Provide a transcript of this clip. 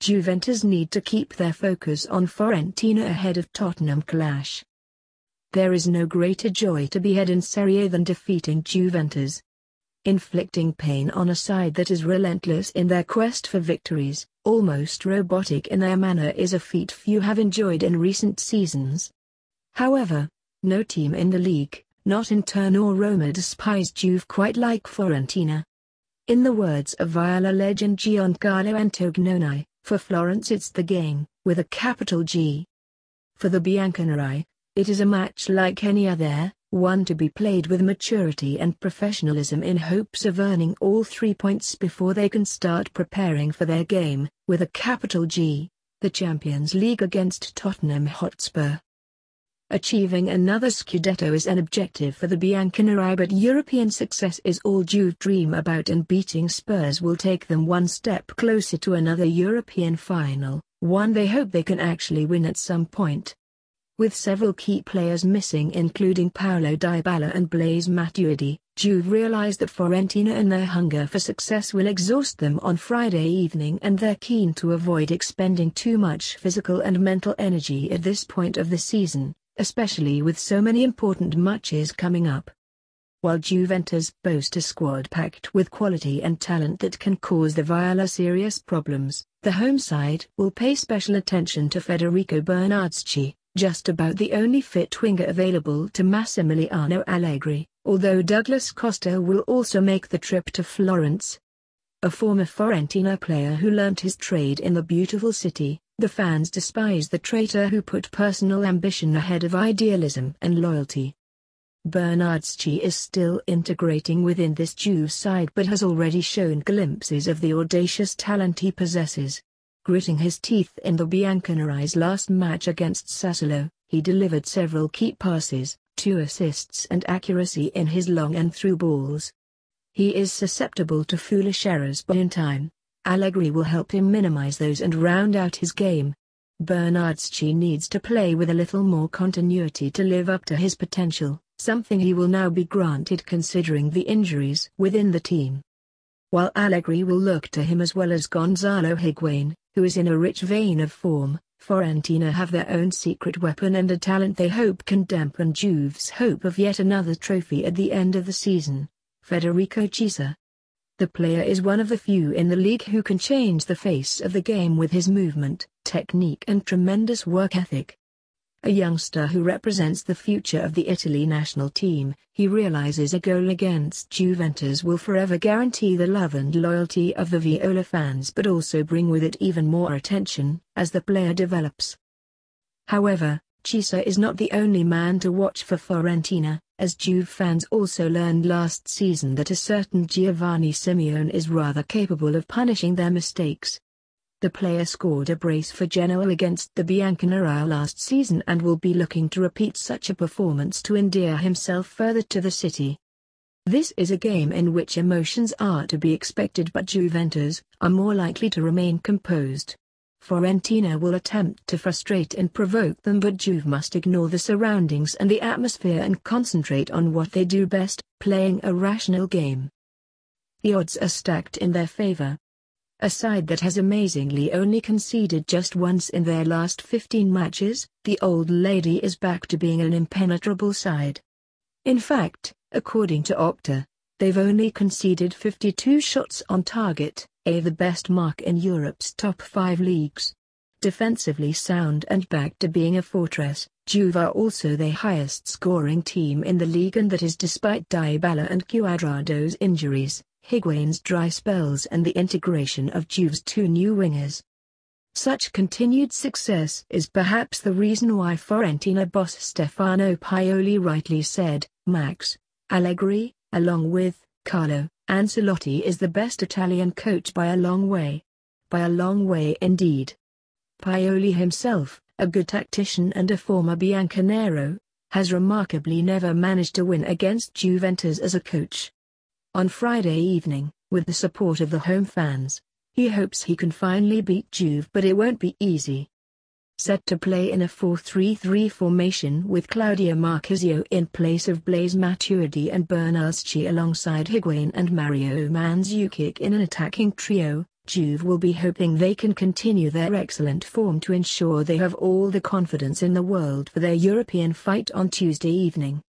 Juventus need to keep their focus on Fiorentina ahead of Tottenham clash. There is no greater joy to be had in Serie A than defeating Juventus. Inflicting pain on a side that is relentless in their quest for victories, almost robotic in their manner, is a feat few have enjoyed in recent seasons. However, no team in the league, not Inter nor Roma, despise Juve quite like Fiorentina. In the words of Viola legend Giancarlo Antognoni, for Florence it's the game, with a capital G. For the Bianconeri, it is a match like any other, one to be played with maturity and professionalism in hopes of earning all 3 points before they can start preparing for their game, with a capital G, the Champions League against Tottenham Hotspur. Achieving another Scudetto is an objective for the Bianconeri, but European success is all Juve dream about, and beating Spurs will take them one step closer to another European final, one they hope they can actually win at some point. With several key players missing including Paulo, Dybala and Blaise Matuidi, Juve realize that Fiorentina and their hunger for success will exhaust them on Friday evening, and they're keen to avoid expending too much physical and mental energy at this point of the season, especially with so many important matches coming up. While Juventus boast a squad packed with quality and talent that can cause the Viola serious problems, the home side will pay special attention to Federico Bernardeschi, just about the only fit winger available to Massimiliano Allegri, although Douglas Costa will also make the trip to Florence. A former Fiorentina player who learnt his trade in the beautiful city, the fans despise the traitor who put personal ambition ahead of idealism and loyalty. Bernardeschi is still integrating within this Juve side, but has already shown glimpses of the audacious talent he possesses. Gritting his teeth in the Bianconeri's last match against Sassuolo, he delivered several key passes, 2 assists and accuracy in his long and through balls. He is susceptible to foolish errors, but in time, Allegri will help him minimize those and round out his game. Bernardeschi needs to play with a little more continuity to live up to his potential, something he will now be granted considering the injuries within the team. While Allegri will look to him as well as Gonzalo Higuain, who is in a rich vein of form, Fiorentina have their own secret weapon and a talent they hope can dampen Juve's hope of yet another trophy at the end of the season: Federico Chiesa. The player is one of the few in the league who can change the face of the game with his movement, technique and tremendous work ethic. A youngster who represents the future of the Italy national team, he realizes a goal against Juventus will forever guarantee the love and loyalty of the Viola fans, but also bring with it even more attention as the player develops. However, Chiesa is not the only man to watch for Fiorentina, as Juve fans also learned last season that a certain Giovanni Simeone is rather capable of punishing their mistakes. The player scored a brace for Genoa against the Bianconeri last season and will be looking to repeat such a performance to endear himself further to the city. This is a game in which emotions are to be expected, but Juventus are more likely to remain composed. Fiorentina will attempt to frustrate and provoke them, but Juve must ignore the surroundings and the atmosphere and concentrate on what they do best, playing a rational game. The odds are stacked in their favor. A side that has amazingly only conceded just once in their last 15 matches, the old lady is back to being an impenetrable side. In fact, according to Opta, they've only conceded 52 shots on target, the best mark in Europe's top 5 leagues. Defensively sound and back to being a fortress, Juve are also the highest scoring team in the league, and that is despite Dybala and Cuadrado's injuries, Higuain's dry spells and the integration of Juve's 2 new wingers. Such continued success is perhaps the reason why Fiorentina boss Stefano Pioli rightly said, Max Allegri, along with Carlo Ancelotti, is the best Italian coach by a long way. By a long way indeed. Pioli himself, a good tactician and a former Bianconero, has remarkably never managed to win against Juventus as a coach. On Friday evening, with the support of the home fans, he hopes he can finally beat Juve, but it won't be easy. Set to play in a 4-3-3 formation with Claudio Marchisio in place of Blaise Matuidi and Bernardeschi alongside Higuain and Mario Mandzukic in an attacking trio, Juve will be hoping they can continue their excellent form to ensure they have all the confidence in the world for their European fight on Tuesday evening.